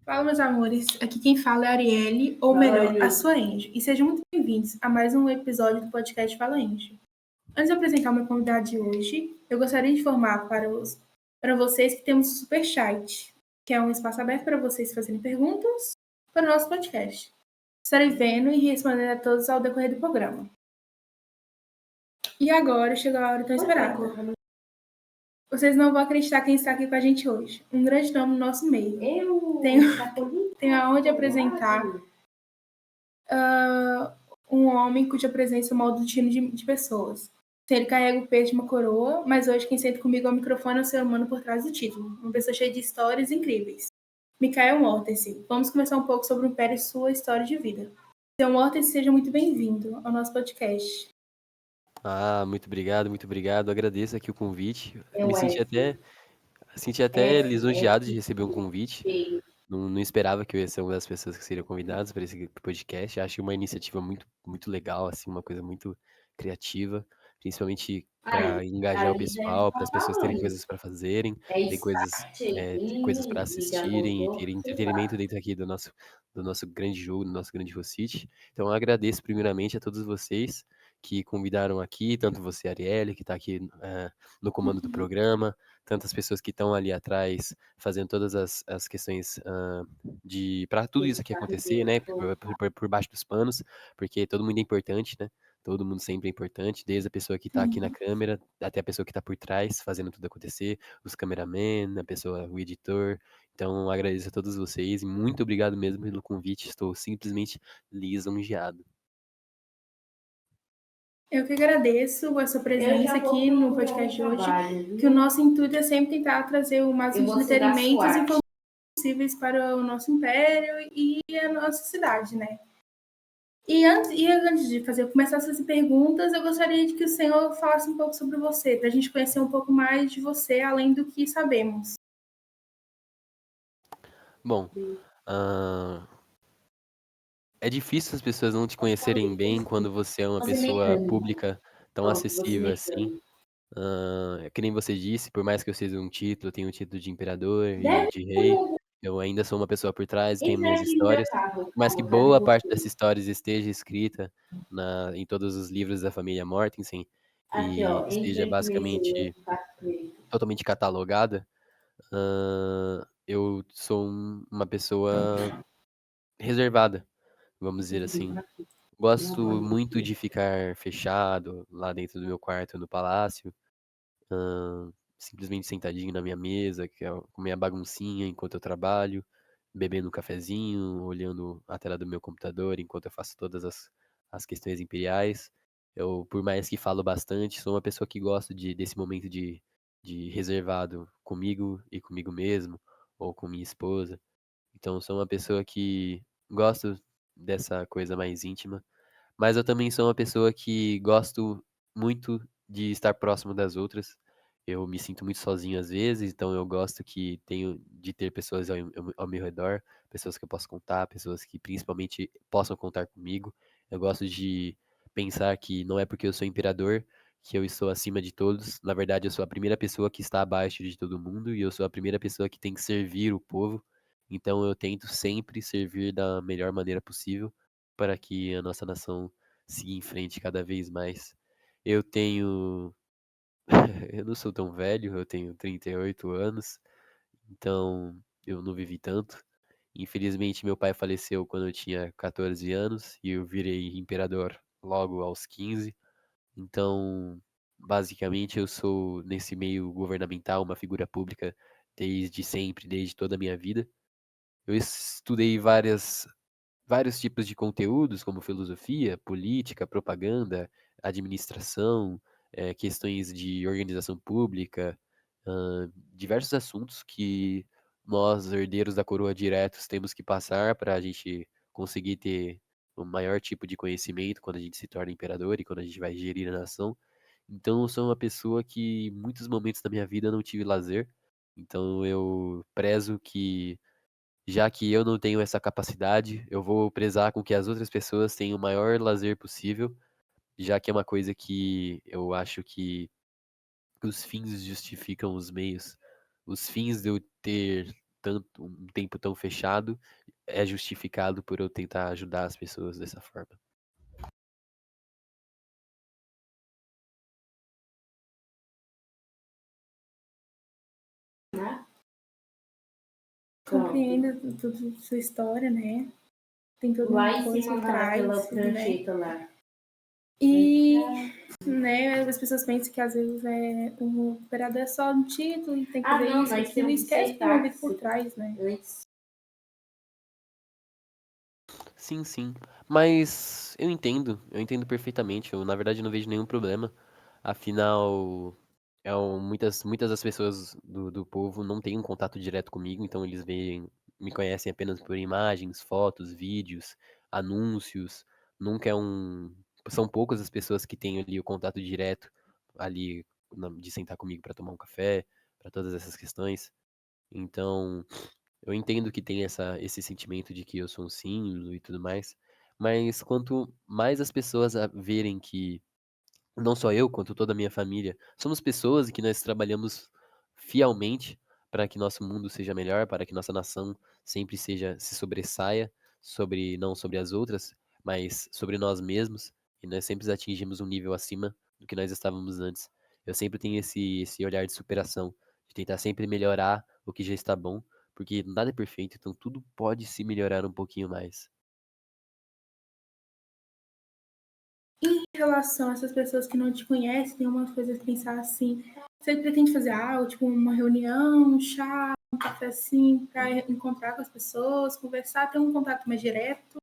Fala, meus amores. Aqui quem fala é a Arielle, ou melhor, a sua Angie. E sejam muito bem-vindos a mais um episódio do podcast Fala Angie. Antes de apresentar o meu convidado de hoje, eu gostaria de informar para vocês que temos o Superchat, que é um espaço aberto para vocês fazerem perguntas para o nosso podcast. Estarei vendo e respondendo a todos ao decorrer do programa. E agora chegou a hora tão esperada. Vocês não vão acreditar quem está aqui com a gente hoje. Um grande nome no nosso meio. Tenho a honra de apresentar um homem cuja presença molda o destino de pessoas. Ele carrega o peso de uma coroa, mas hoje quem senta comigo ao microfone é o ser humano por trás do título. Uma pessoa cheia de histórias incríveis. Michael Mortensen. Vamos conversar um pouco sobre o Império e sua história de vida. Seu Mortensen, seja muito bem-vindo ao nosso podcast. Muito obrigado. Agradeço aqui o convite. Me senti até lisonjeado de receber um convite. Não esperava que eu ia ser uma das pessoas que seriam convidadas para esse podcast. Acho uma iniciativa muito, muito legal, assim, uma coisa muito criativa, principalmente para engajar o pessoal, para as pessoas terem coisas para fazerem, ter coisas para assistirem e terem entretenimento dentro aqui do nosso grande jogo, do nosso grande Rossite. Então, eu agradeço primeiramente a todos vocês que convidaram aqui, tanto você, Arielle, que está aqui no comando do programa, tantas pessoas que estão ali atrás fazendo todas as questões para tudo isso aqui acontecer, né? Por baixo dos panos, porque todo mundo é importante, né? Todo mundo sempre é importante, desde a pessoa que está aqui na câmera até a pessoa que está por trás, fazendo tudo acontecer, os cameramen, o editor. Então, agradeço a todos vocês e muito obrigado mesmo pelo convite. Estou simplesmente lisonjeado. Eu que agradeço a sua presença aqui no podcast de hoje, que o nosso intuito é sempre tentar trazer o máximo de entretenimentos e informações possíveis para o nosso império e a nossa cidade, né? E antes de começar essas perguntas, eu gostaria de que o senhor falasse um pouco sobre você, para a gente conhecer um pouco mais de você, além do que sabemos. Bom, ah, é difícil as pessoas não te conhecerem bem quando você é uma pessoa pública tão acessível assim. Que nem você disse, por mais que eu seja um título, eu tenho o título de imperador e de rei, eu ainda sou uma pessoa por trás, tenho minhas histórias, por mais que boa parte dessas histórias esteja escrita em todos os livros da família Mortensen e esteja basicamente totalmente catalogada, eu sou uma pessoa reservada, vamos dizer assim. Gosto muito de ficar fechado lá dentro do meu quarto no palácio, simplesmente sentadinho na minha mesa, com minha baguncinha enquanto eu trabalho, bebendo um cafezinho, olhando a tela do meu computador enquanto eu faço todas as questões imperiais. Eu, por mais que falo bastante, sou uma pessoa que gosta desse momento de reservado comigo e comigo mesmo, ou com minha esposa. Então, sou uma pessoa que gosto dessa coisa mais íntima, mas eu também sou uma pessoa que gosto muito de estar próximo das outras. Eu me sinto muito sozinho às vezes, então eu gosto de ter pessoas ao meu redor, pessoas que eu posso contar, pessoas que principalmente possam contar comigo. Eu gosto de pensar que não é porque eu sou imperador que eu estou acima de todos. Na verdade, eu sou a primeira pessoa que está abaixo de todo mundo e eu sou a primeira pessoa que tem que servir o povo. Então eu tento sempre servir da melhor maneira possível para que a nossa nação siga em frente cada vez mais. Eu tenho eu não sou tão velho, eu tenho 38 anos, então eu não vivi tanto. Infelizmente, meu pai faleceu quando eu tinha 14 anos e eu virei imperador logo aos 15. Então, basicamente, eu sou nesse meio governamental, uma figura pública desde sempre, desde toda a minha vida. Eu estudei vários tipos de conteúdos, como filosofia, política, propaganda, administração, questões de organização pública, diversos assuntos que nós, herdeiros da coroa diretos, temos que passar para a gente conseguir ter o maior tipo de conhecimento quando a gente se torna imperador e quando a gente vai gerir a nação. Então, eu sou uma pessoa que, em muitos momentos da minha vida, não tive lazer. Então, eu prezo que já que eu não tenho essa capacidade, eu vou prezar com que as outras pessoas tenham o maior lazer possível, já que é uma coisa que eu acho que os fins justificam os meios. Os fins de eu ter um tempo tão fechado é justificado por eu tentar ajudar as pessoas dessa forma. Compreendo tudo sua história, né? Tem toda Lá uma em coisa cima por daquela trás, né? prancheta lá. E, né, as pessoas pensam que às vezes o operador é só um título e tem que fazer não, isso, nós aquilo, e temos esquece que tem uma vida por trás, né? Antes. Sim, sim. Mas eu entendo perfeitamente. Eu, na verdade, não vejo nenhum problema. Afinal, muitas das pessoas do povo não têm um contato direto comigo, então eles me conhecem apenas por imagens, fotos, vídeos, anúncios. Nunca é um. São poucas as pessoas que têm ali o contato direto ali de sentar comigo para tomar um café, para todas essas questões. Então, eu entendo que tem esse sentimento de que eu sou um símbolo e tudo mais, mas quanto mais as pessoas verem que não só eu, quanto toda a minha família, somos pessoas e que nós trabalhamos fielmente para que nosso mundo seja melhor, para que nossa nação sempre se sobressaia não sobre as outras, mas sobre nós mesmos, e nós sempre atingimos um nível acima do que nós estávamos antes. Eu sempre tenho esse olhar de superação, de tentar sempre melhorar o que já está bom, porque nada é perfeito, então tudo pode se melhorar um pouquinho mais. Em relação a essas pessoas que não te conhecem, tem umas coisas de pensar assim, você pretende fazer algo, tipo uma reunião, um chá, um café assim, para encontrar com as pessoas, conversar, ter um contato mais direto?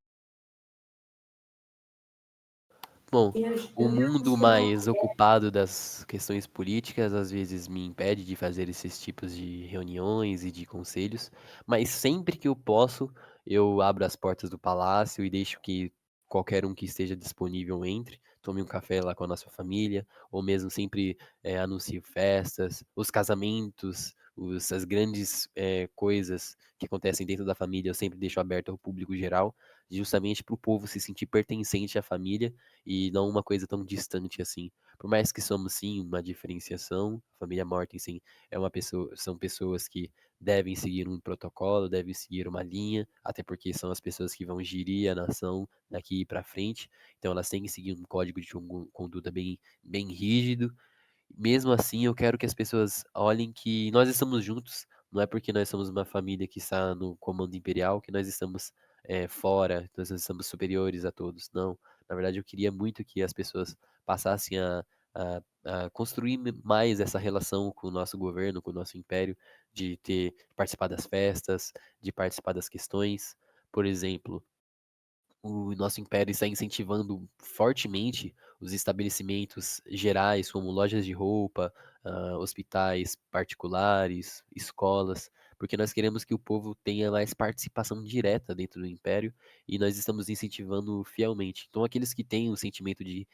Bom, o mundo mais ocupado das questões políticas às vezes me impede de fazer esses tipos de reuniões e de conselhos, mas sempre que eu posso, eu abro as portas do palácio e deixo que qualquer um que esteja disponível entre, tome um café lá com a nossa família, ou mesmo sempre anuncio festas, os casamentos, as grandes coisas que acontecem dentro da família, eu sempre deixo aberto ao público geral, justamente para o povo se sentir pertencente à família e não uma coisa tão distante assim. Por mais que somos sim uma diferenciação, a família Morten sim é uma pessoa, são pessoas que devem seguir um protocolo, devem seguir uma linha, até porque são as pessoas que vão gerir a nação daqui para frente. Então elas têm que seguir um código de conduta bem rígido. Mesmo assim, eu quero que as pessoas olhem que nós estamos juntos. Não é porque nós somos uma família que está no comando imperial que nós estamos fora, nós estamos superiores a todos. Não. Na verdade, eu queria muito que as pessoas passassem a construir mais essa relação com o nosso governo, com o nosso império, de participar das festas, de participar das questões. Por exemplo, o nosso império está incentivando fortemente os estabelecimentos gerais, como lojas de roupa, hospitais particulares, escolas, porque nós queremos que o povo tenha mais participação direta dentro do império e nós estamos incentivando fielmente. Então, aqueles que têm o sentimento de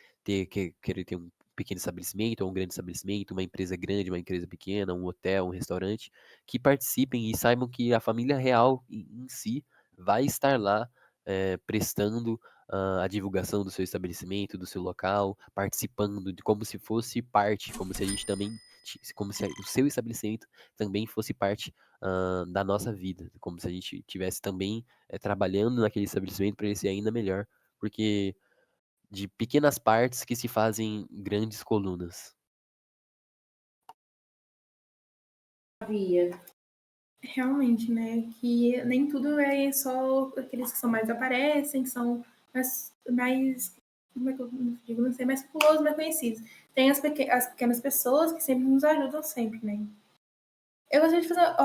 querer ter um pequeno estabelecimento ou um grande estabelecimento, uma empresa grande, uma empresa pequena, um hotel, um restaurante, que participem e saibam que a família real em si vai estar lá prestando a divulgação do seu estabelecimento, do seu local, participando de como se fosse parte, como se a gente também, como se o seu estabelecimento também fosse parte da nossa vida, como se a gente tivesse também trabalhando naquele estabelecimento para ele ser ainda melhor, porque de pequenas partes que se fazem grandes colunas. Realmente, né? Que nem tudo é só aqueles que são mais aparecem, que são mais como é que eu digo? Não sei, mais populosos, mais conhecidos. Tem as pequenas pessoas que sempre nos ajudam sempre, né? Eu gostaria de fazer,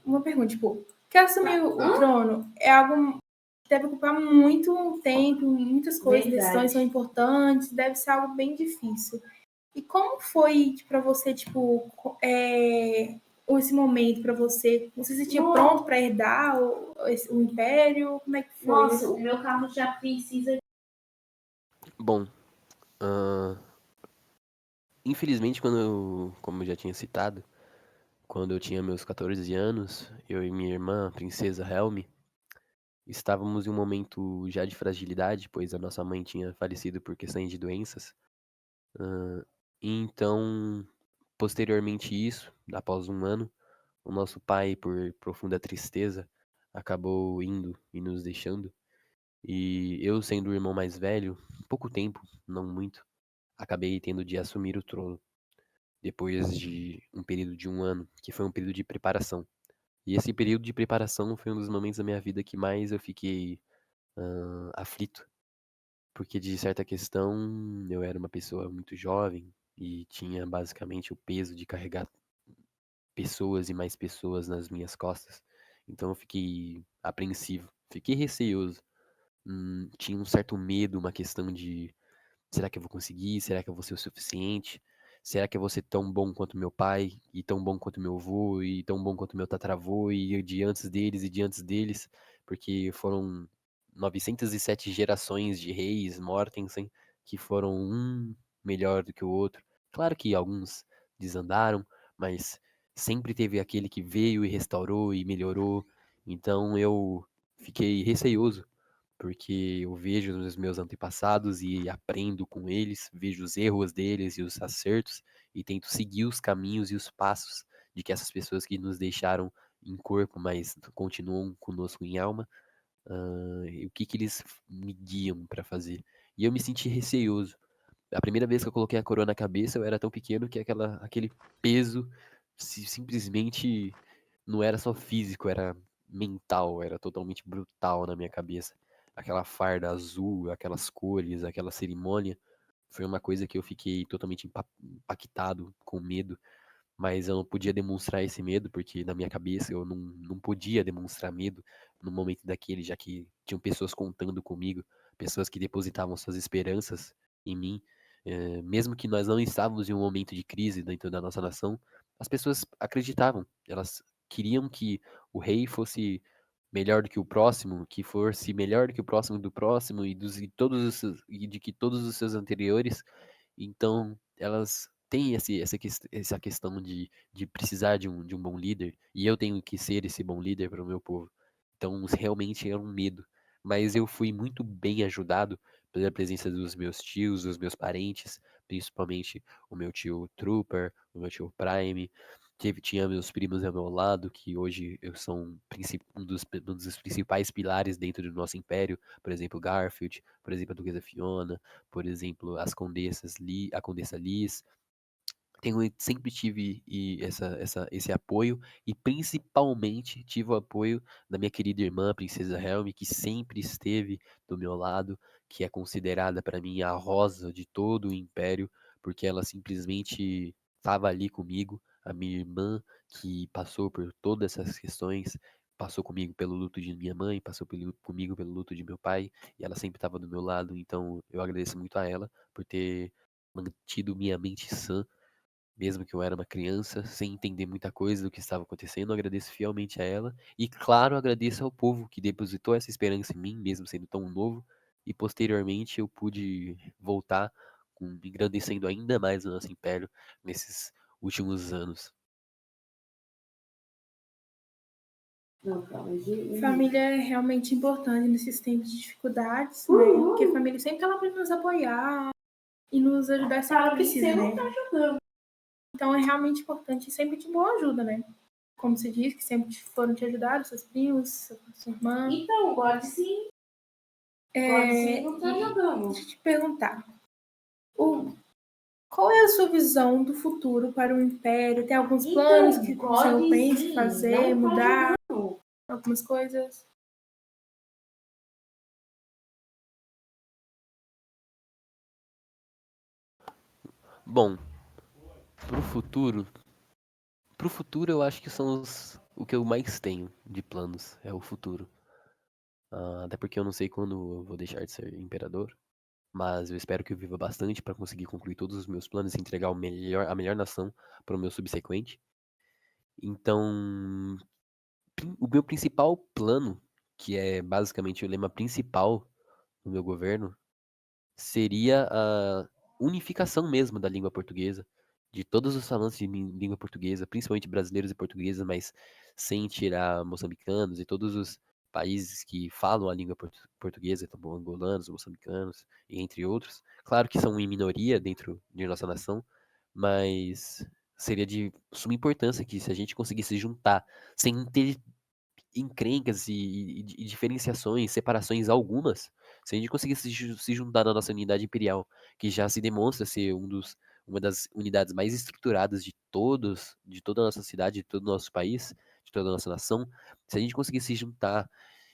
uma pergunta, tipo, que assumir o trono é algo que deve ocupar muito tempo, muitas coisas, decisões são importantes, deve ser algo bem difícil. E como foi para você, tipo, esse momento para você? Você se sentia pronto para herdar o império? Como é que foi? Nossa, o meu carro já precisa. Bom, infelizmente, como eu já tinha citado, quando eu tinha meus 14 anos, eu e minha irmã, a princesa Helmi, estávamos em um momento já de fragilidade, pois a nossa mãe tinha falecido por questões de doenças. Então, posteriormente isso, após um ano, O nosso pai, por profunda tristeza, acabou indo e nos deixando. E eu, sendo o irmão mais velho, pouco tempo, não muito, acabei tendo de assumir o trono, depois de um período de 1 ano, que foi um período de preparação. E esse período de preparação foi um dos momentos da minha vida que mais eu fiquei aflito, porque de certa questão eu era uma pessoa muito jovem e tinha basicamente o peso de carregar pessoas e mais pessoas nas minhas costas. Então eu fiquei apreensivo, fiquei receoso. Tinha um certo medo, uma questão de: será que eu vou conseguir? Será que eu vou ser o suficiente? Será que eu vou ser tão bom quanto meu pai, e tão bom quanto meu avô, e tão bom quanto meu tataravô, e de antes deles e de antes deles? Porque foram 907 gerações de reis Mortensen, que foram um melhor do que o outro. Claro que alguns desandaram, mas sempre teve aquele que veio e restaurou e melhorou. Então eu fiquei receoso porque eu vejo os meus antepassados e aprendo com eles, vejo os erros deles e os acertos e tento seguir os caminhos e os passos de que essas pessoas que nos deixaram em corpo, mas continuam conosco em alma, e o que que eles me guiam para fazer. E eu me senti receoso. A primeira vez que eu coloquei a coroa na cabeça, eu era tão pequeno que aquele peso simplesmente não era só físico, era mental, era totalmente brutal na minha cabeça. Aquela farda azul, aquelas cores, aquela cerimônia, foi uma coisa que eu fiquei totalmente impactado, com medo, mas eu não podia demonstrar esse medo, porque na minha cabeça eu não podia demonstrar medo no momento daquele, já que tinham pessoas contando comigo, pessoas que depositavam suas esperanças em mim. Mesmo que nós não estávamos em um momento de crise dentro da nossa nação, as pessoas acreditavam, elas queriam que o rei fosse melhor do que o próximo, que fosse melhor do próximo e de que todos os seus anteriores. Então, elas têm essa questão de precisar de um bom líder, e eu tenho que ser esse bom líder para o meu povo. Então, realmente era um medo. Mas eu fui muito bem ajudado pela presença dos meus tios, dos meus parentes, principalmente o meu tio Trooper, o meu tio Prime. Tinha meus primos ao meu lado, que hoje eu sou um dos principais pilares dentro do nosso império. Por exemplo, Garfield, por exemplo, a Duquesa Fiona, por exemplo, a Condessa Liz. Sempre tive esse apoio e principalmente tive o apoio da minha querida irmã, Princesa Helm, que sempre esteve do meu lado, que é considerada para mim a rosa de todo o Império, porque ela simplesmente estava ali comigo, a minha irmã que passou por todas essas questões, passou comigo pelo luto de minha mãe, passou comigo pelo luto de meu pai, e ela sempre estava do meu lado, então eu agradeço muito a ela por ter mantido minha mente sã mesmo que eu era uma criança, sem entender muita coisa do que estava acontecendo. Eu agradeço fielmente a ela e, claro, agradeço ao povo que depositou essa esperança em mim, mesmo sendo tão novo, e posteriormente eu pude voltar engrandecendo ainda mais o nosso império nesses últimos anos. Família é realmente importante nesses tempos de dificuldades, né? Porque a família sempre tá lá para nos apoiar e nos ajudar sempre que precisa, né? Então é realmente importante e sempre de boa ajuda, né? Como você disse, que sempre foram te ajudar, seus primos, sua irmã. Então, pode sim. Pode sim, não tá jogando. Deixa eu te perguntar. Qual é a sua visão do futuro para o Império? Tem alguns planos que você pensa em fazer, mudar algumas coisas? Bom, pro futuro eu acho que o que eu mais tenho de planos é o futuro. Até porque eu não sei quando eu vou deixar de ser imperador. Mas eu espero que eu viva bastante para conseguir concluir todos os meus planos e entregar a melhor nação para o meu subsequente. Então, o meu principal plano, que é basicamente o lema principal do meu governo, seria a unificação mesmo da língua portuguesa, de todos os falantes de língua portuguesa, principalmente brasileiros e portugueses, mas sem tirar moçambicanos e todos os países que falam a língua portuguesa, então angolanos, moçambicanos e entre outros. Claro que são em minoria dentro de nossa nação, mas seria de suma importância que se a gente conseguisse juntar sem ter encrencas e diferenciações, separações algumas, se a gente conseguisse se juntar na nossa unidade imperial, que já se demonstra ser uma das unidades mais estruturadas de toda a nossa cidade, de todo o nosso país, de toda a nossa nação, se a gente conseguisse se juntar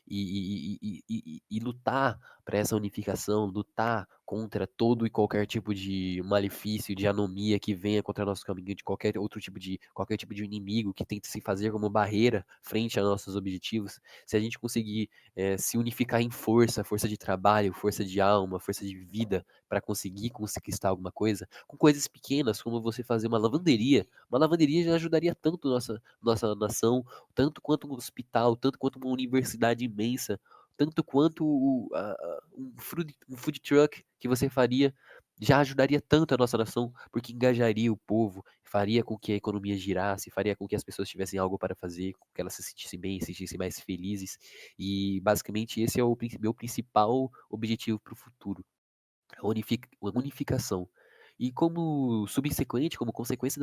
e lutar para essa unificação, lutar contra todo e qualquer tipo de malefício, de anomia que venha contra nosso caminho, de qualquer tipo de inimigo que tente se fazer como barreira frente a nossos objetivos, se a gente conseguir se unificar em força de trabalho, força de alma, força de vida, para conseguir conquistar alguma coisa, com coisas pequenas, como você fazer uma lavanderia já ajudaria tanto nossa nação, tanto quanto um hospital, tanto quanto uma universidade imensa, tanto quanto um food truck que você faria, já ajudaria tanto a nossa nação, porque engajaria o povo, faria com que a economia girasse, faria com que as pessoas tivessem algo para fazer, com que elas se sentissem bem, se sentissem mais felizes. E basicamente esse é o meu principal objetivo para o futuro, a unificação. E como subsequente, como consequência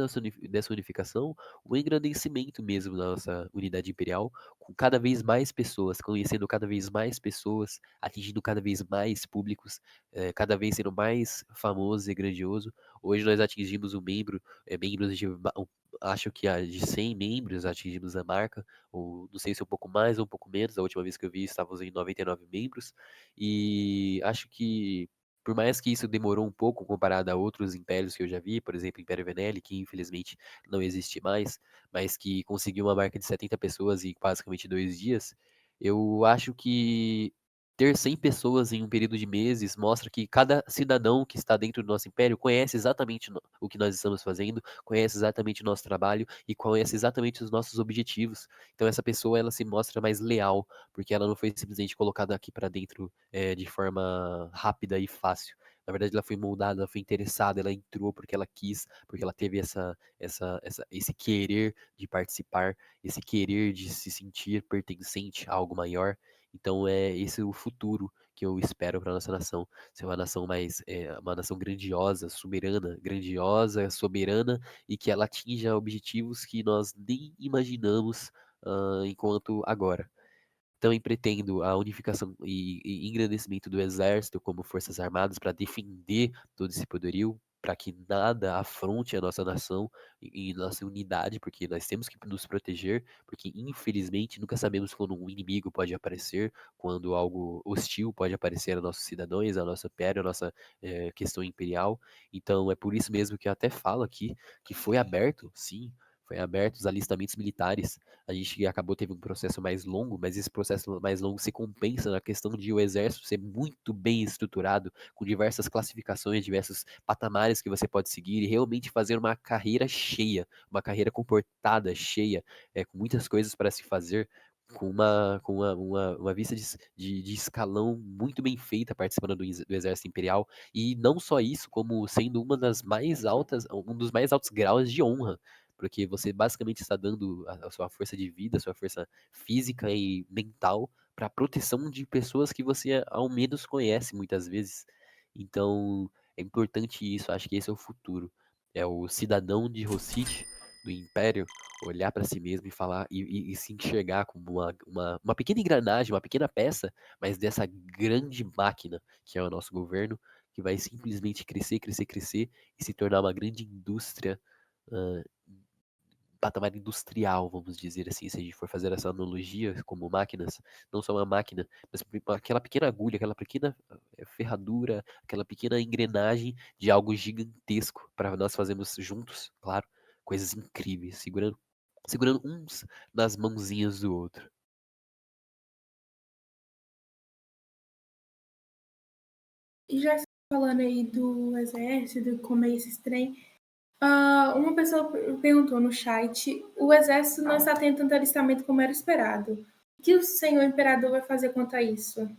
dessa unificação, o engrandecimento mesmo da nossa unidade imperial, com cada vez mais pessoas, conhecendo cada vez mais pessoas, atingindo cada vez mais públicos, cada vez sendo mais famoso e grandioso. Hoje nós atingimos membros acho que de 100 membros atingimos a marca, ou não sei se um pouco mais ou um pouco menos, a última vez que eu vi estávamos em 99 membros, e acho que por mais que isso demorou um pouco comparado a outros impérios que eu já vi, por exemplo, o Império Venele, que infelizmente não existe mais, mas que conseguiu uma marca de 70 pessoas em basicamente 2 dias, eu acho que ter 100 pessoas em um período de meses mostra que cada cidadão que está dentro do nosso império conhece exatamente o que nós estamos fazendo, conhece exatamente o nosso trabalho e conhece exatamente os nossos objetivos. Então essa pessoa ela se mostra mais leal, porque ela não foi simplesmente colocada aqui para dentro de forma rápida e fácil. Na verdade, ela foi moldada, ela foi interessada, ela entrou porque ela quis, porque ela teve esse querer de participar, esse querer de se sentir pertencente a algo maior. Então, é esse o futuro que eu espero para nossa nação. Ser uma nação uma nação grandiosa, soberana, e que ela atinja objetivos que nós nem imaginamos enquanto agora. Também pretendo a unificação e engrandecimento do exército como forças armadas para defender todo esse poderio, para que nada afronte a nossa nação e nossa unidade, porque nós temos que nos proteger, porque infelizmente nunca sabemos quando um inimigo pode aparecer, quando algo hostil pode aparecer a nossos cidadãos, a nossa pele, a nossa questão imperial. Então é por isso mesmo que eu até falo aqui que foi aberto, sim, foi aberto os alistamentos militares. A gente acabou teve um processo mais longo, mas esse processo mais longo se compensa na questão de o exército ser muito bem estruturado, com diversas classificações, diversos patamares que você pode seguir e realmente fazer uma carreira cheia, uma carreira comportada, cheia, com muitas coisas para se fazer, uma vista de escalão muito bem feita participando do Exército Imperial, e não só isso, como sendo um dos mais altos graus de honra, porque você basicamente está dando a sua força de vida, a sua força física e mental para a proteção de pessoas que você ao menos conhece muitas vezes. Então, é importante isso, acho que esse é o futuro. É o cidadão de Rossite, do Império, olhar para si mesmo e falar e se enxergar como uma pequena engrenagem, uma pequena peça, mas dessa grande máquina que é o nosso governo, que vai simplesmente crescer, crescer, crescer e se tornar uma grande indústria, hã, patamar industrial, vamos dizer assim, se a gente for fazer essa analogia como máquinas, não só uma máquina, mas aquela pequena agulha, aquela pequena ferradura, aquela pequena engrenagem de algo gigantesco para nós fazermos juntos, claro, coisas incríveis, segurando uns nas mãozinhas do outro. E já falando aí do exército, como é esse trem, uma pessoa perguntou no chat: o exército não está tendo tanto alistamento como era esperado. O que o senhor imperador vai fazer quanto a isso?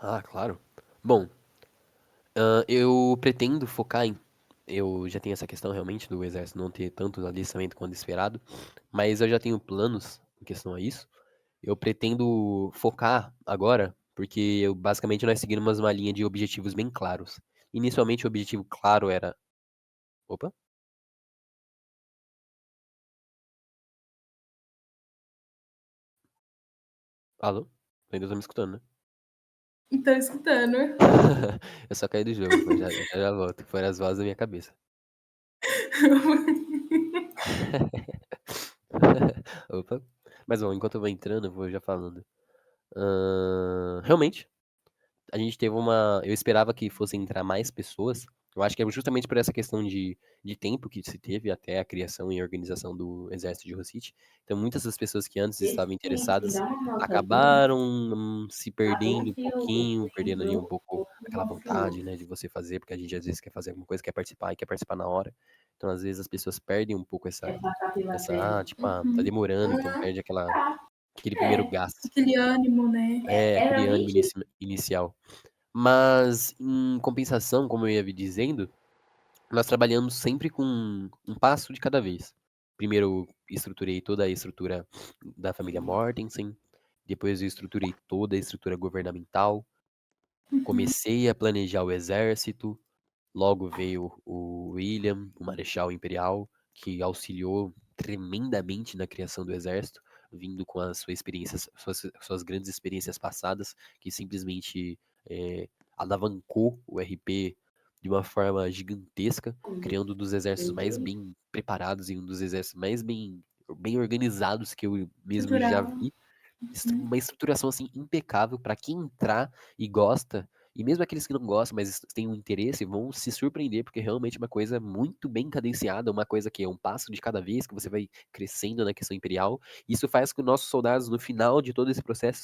Ah, claro. Bom, eu pretendo focar em. Eu já tenho essa questão realmente do exército não ter tanto alistamento quanto esperado, mas eu já tenho planos em questão a isso. Eu pretendo focar agora, porque basicamente nós seguimos uma linha de objetivos bem claros. Inicialmente o objetivo claro era Opa, alô? Ainda tá me escutando, né? Então, escutando. Eu só caí do jogo, mas já volto. Foram as vozes da minha cabeça. Opa. Mas bom, enquanto eu vou entrando, eu vou já falando. Realmente, a gente teve uma. Eu esperava que fossem entrar mais pessoas. Eu acho que é justamente por essa questão de tempo que se teve até a criação e organização do Exército de Rossite. Então, muitas das pessoas que antes Esse estavam tem aqui, interessadas dá uma nota aí. acabaram se Tá bem perdendo um aqui o pouquinho, perdendo ali um livro, pouco o aquela filme. vontade, né, de você fazer, porque a gente às vezes quer fazer alguma coisa, quer participar e quer participar na hora. Então, às vezes, as pessoas perdem um pouco Essa capivara. tipo, tá Uhum. demorando, então Uhum. perde Tá. aquele primeiro É. gás. Aquele ânimo, né? Aquele Era ânimo 20. inicial. Mas, em compensação, como eu ia dizendo, nós trabalhamos sempre com um passo de cada vez. Primeiro, estruturei toda a estrutura da família Mortensen. Depois, eu estruturei toda a estrutura governamental. Comecei a planejar o exército. Logo veio o William, o Marechal Imperial, que auxiliou tremendamente na criação do exército, vindo com as suas grandes experiências passadas, que simplesmente alavancou o RP de uma forma gigantesca, criando um dos exércitos mais bem preparados e um dos exércitos mais bem organizados que eu mesmo já Cultural. vi. Uhum. Uma estruturação assim impecável para quem entrar e gosta, e mesmo aqueles que não gostam, mas têm um interesse, vão se surpreender, porque realmente é uma coisa muito bem cadenciada, uma coisa que é um passo de cada vez, que você vai crescendo na questão imperial. Isso faz com que nossos soldados, no final de todo esse processo,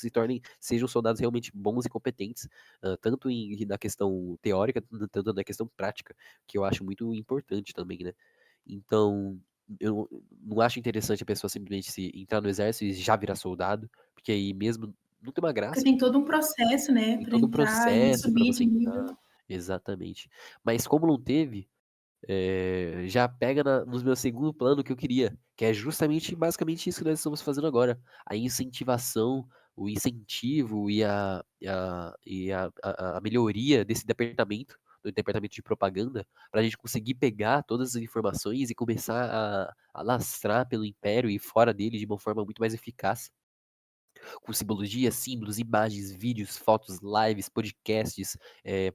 sejam soldados realmente bons e competentes, tanto na questão teórica, tanto na questão prática, que eu acho muito importante também, né? Então, eu não acho interessante a pessoa simplesmente se entrar no exército e já virar soldado, porque aí mesmo não tem uma Porque graça. tem todo um processo, né, Tem para todo um entrar e processo para subir você de nível. entrar. Exatamente. Mas como não teve, já pega no meu segundo plano que eu queria, que é justamente, basicamente isso que nós estamos fazendo agora. A incentivação, o incentivo e a melhoria desse departamento, do departamento de propaganda, para a gente conseguir pegar todas as informações e começar a lastrar pelo Império e fora dele de uma forma muito mais eficaz com simbologia, símbolos, imagens, vídeos, fotos, lives, podcasts,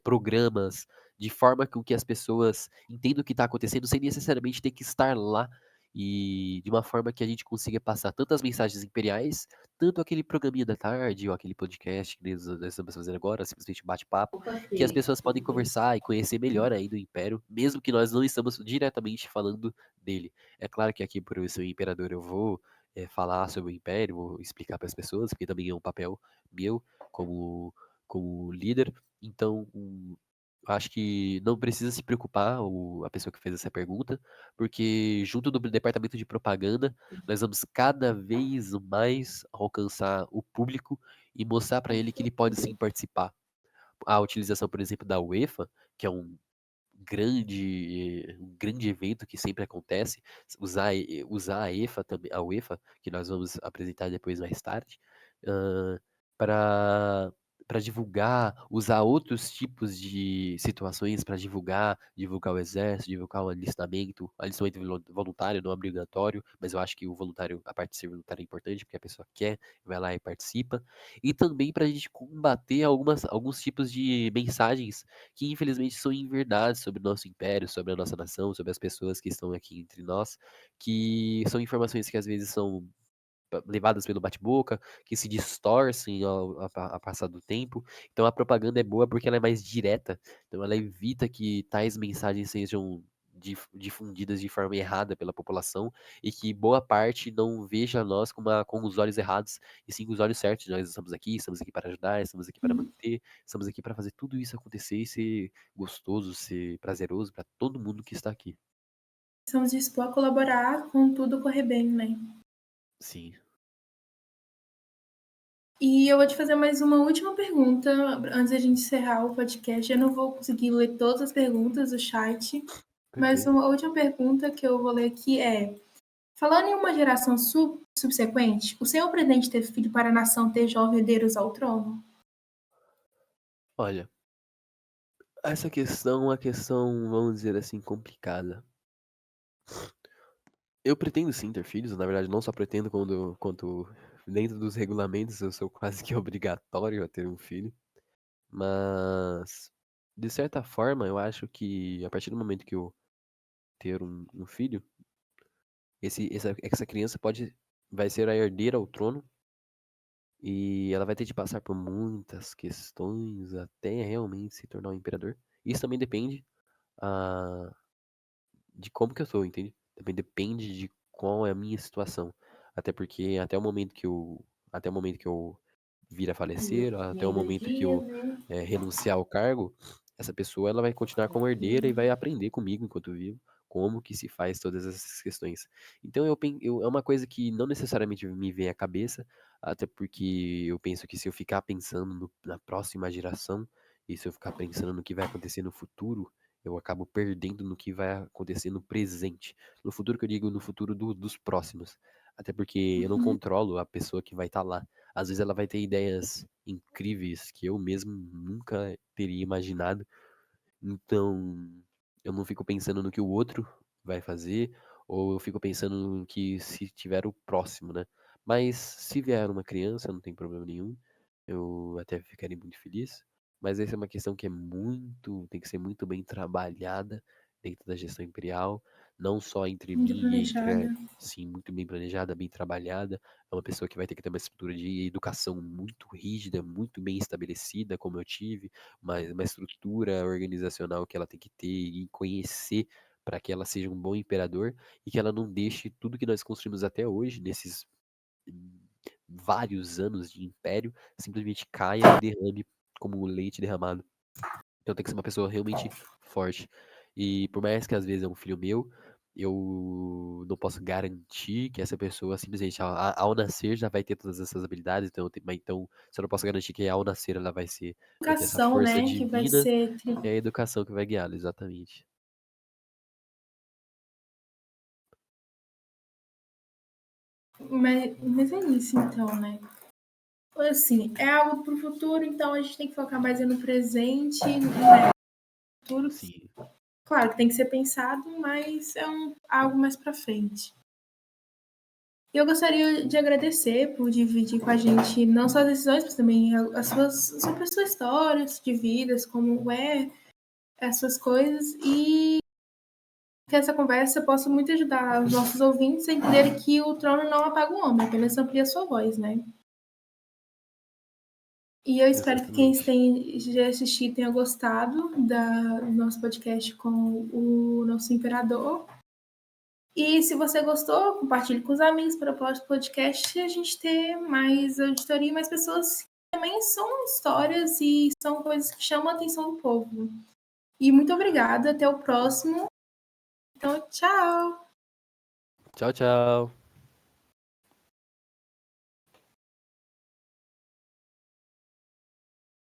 programas, de forma com que as pessoas entendam o que está acontecendo sem necessariamente ter que estar lá. E de uma forma que a gente consiga passar tanto as mensagens imperiais, tanto aquele programinha da tarde, ou aquele podcast que nós estamos fazendo agora, simplesmente bate-papo, Opa, que as filho. pessoas podem conversar e conhecer melhor ainda o Império, mesmo que nós não estamos diretamente falando dele. É claro que aqui, por eu ser o imperador, eu vou falar sobre o Império, vou explicar para as pessoas, porque também é um papel meu como líder. Então, acho que não precisa se preocupar a pessoa que fez essa pergunta, porque junto do departamento de propaganda, nós vamos cada vez mais alcançar o público e mostrar para ele que ele pode sim participar. A utilização, por exemplo, da UEFA, que é um grande evento que sempre acontece, usar a UEFA, que nós vamos apresentar depois mais tarde, para divulgar, usar outros tipos de situações para divulgar o exército, divulgar o alistamento voluntário, não obrigatório, mas eu acho que o voluntário, a parte de ser voluntário é importante, porque a pessoa quer, vai lá e participa, e também para a gente combater alguns tipos de mensagens que infelizmente são inverdades sobre o nosso império, sobre a nossa nação, sobre as pessoas que estão aqui entre nós, que são informações que às vezes são levadas pelo bate-boca, que se distorcem ao passar do tempo. Então a propaganda é boa porque ela é mais direta, então ela evita que tais mensagens sejam difundidas de forma errada pela população e que boa parte não veja nós com os olhos errados e sim com os olhos certos. Nós estamos aqui para ajudar, estamos aqui para manter, estamos aqui para fazer tudo isso acontecer e ser gostoso, ser prazeroso para todo mundo que está aqui. Estamos dispostos a colaborar com tudo correr bem, né? Sim. E eu vou te fazer mais uma última pergunta antes da gente encerrar o podcast. Eu não vou conseguir ler todas as perguntas do chat, mas Perfeito. uma última pergunta que eu vou ler aqui é: falando em uma geração subsequente, o senhor presidente teve filho para a nação ter jovens herdeiros ao trono? Olha, essa questão é uma questão, vamos dizer assim, complicada. Eu pretendo sim ter filhos, na verdade não só pretendo quanto dentro dos regulamentos eu sou quase que obrigatório a ter um filho, mas de certa forma eu acho que a partir do momento que eu ter um filho, essa criança vai ser a herdeira ao trono e ela vai ter de passar por muitas questões até realmente se tornar um imperador. Isso também depende ah, de como que eu sou, entende? Também depende de qual é a minha situação. Até porque até o momento que eu vir a falecer, até o momento que eu renunciar ao cargo, essa pessoa ela vai continuar como herdeira e vai aprender comigo enquanto vivo como que se faz todas essas questões. Então é uma coisa que não necessariamente me vem à cabeça, até porque eu penso que se eu ficar pensando na próxima geração e se eu ficar pensando no que vai acontecer no futuro, eu acabo perdendo no que vai acontecer no presente. No futuro que eu digo, no futuro dos próximos. Até porque eu não Uhum. controlo a pessoa que vai estar lá. Às vezes ela vai ter ideias incríveis que eu mesmo nunca teria imaginado. Então, eu não fico pensando no que o outro vai fazer, ou eu fico pensando no que se tiver o próximo, né? Mas se vier uma criança, não tem problema nenhum. Eu até ficaria muito feliz. Mas essa é uma questão que tem que ser muito bem trabalhada dentro da gestão imperial, não só entre Muito mim e planejada. entre, sim, muito bem planejada, bem trabalhada. É uma pessoa que vai ter que ter uma estrutura de educação muito rígida, muito bem estabelecida, como eu tive, uma estrutura organizacional que ela tem que ter e conhecer para que ela seja um bom imperador e que ela não deixe tudo que nós construímos até hoje, nesses vários anos de império, simplesmente caia e derrame como leite derramado. Então tem que ser uma pessoa realmente forte. E por mais que às vezes é um filho meu, eu não posso garantir que essa pessoa simplesmente ao nascer já vai ter todas essas habilidades. Então, se eu não posso garantir que ao nascer ela vai ter essa Educação, força né, que vai divina, ser. é a educação que vai guiá-la, exatamente. Mas é isso, então, né? Assim, é algo para o futuro, então a gente tem que focar mais no presente, né? Futuro, Sim, claro que tem que ser pensado, mas é algo mais para frente. Eu gostaria de agradecer por dividir com a gente não só as decisões, mas também sobre a sua história de vidas, como essas coisas, e que essa conversa possa muito ajudar os nossos ouvintes a entender que o trono não apaga o homem, apenas amplia a sua voz, né? E eu espero que quem exatamente. esteja assistindo tenha gostado do nosso podcast com o nosso imperador. E se você gostou, compartilhe com os amigos para o próximo podcast e a gente ter mais auditoria e mais pessoas que também são histórias e são coisas que chamam a atenção do povo. E muito obrigada, até o próximo. Então, tchau! Tchau, tchau.